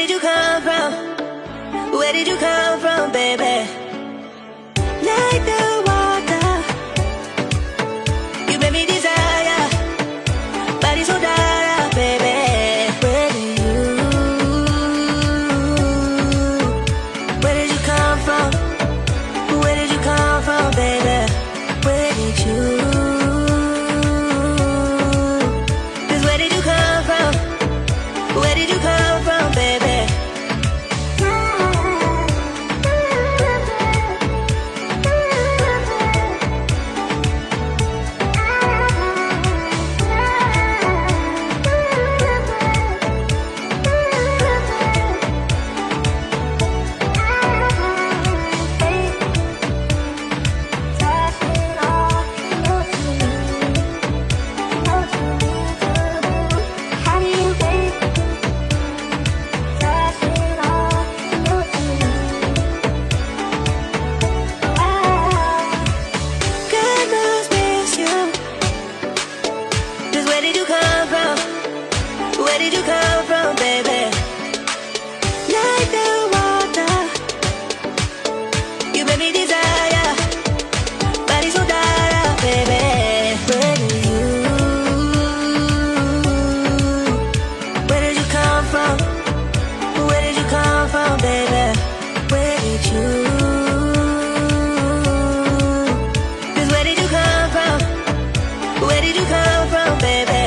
did you come from? Where did you come from, baby? Like the water, you made me desire. Body so dark, baby. Where did you come from? Where did you come from, baby? Where did you? 'Cause where did you come from? Where did you come from, baby? Where did you come from, baby? Like the water, you made me desire. Body so dark, baby. Where did you? Where did you come from? Where did you come from, baby? Where did you? 'Cause where did you come from? Where did you come from, baby?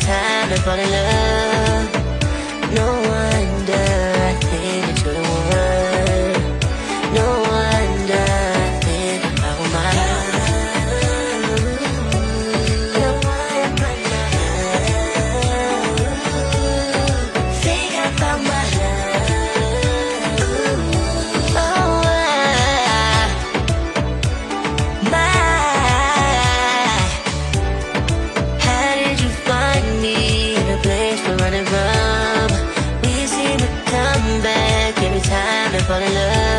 Time to fall in love. No wonder I think that you're the one. No wonder I think about my love. No wonder think about my love. Oh, my. How did you find me in a place we're running from? We seem to come back every time I fall in love.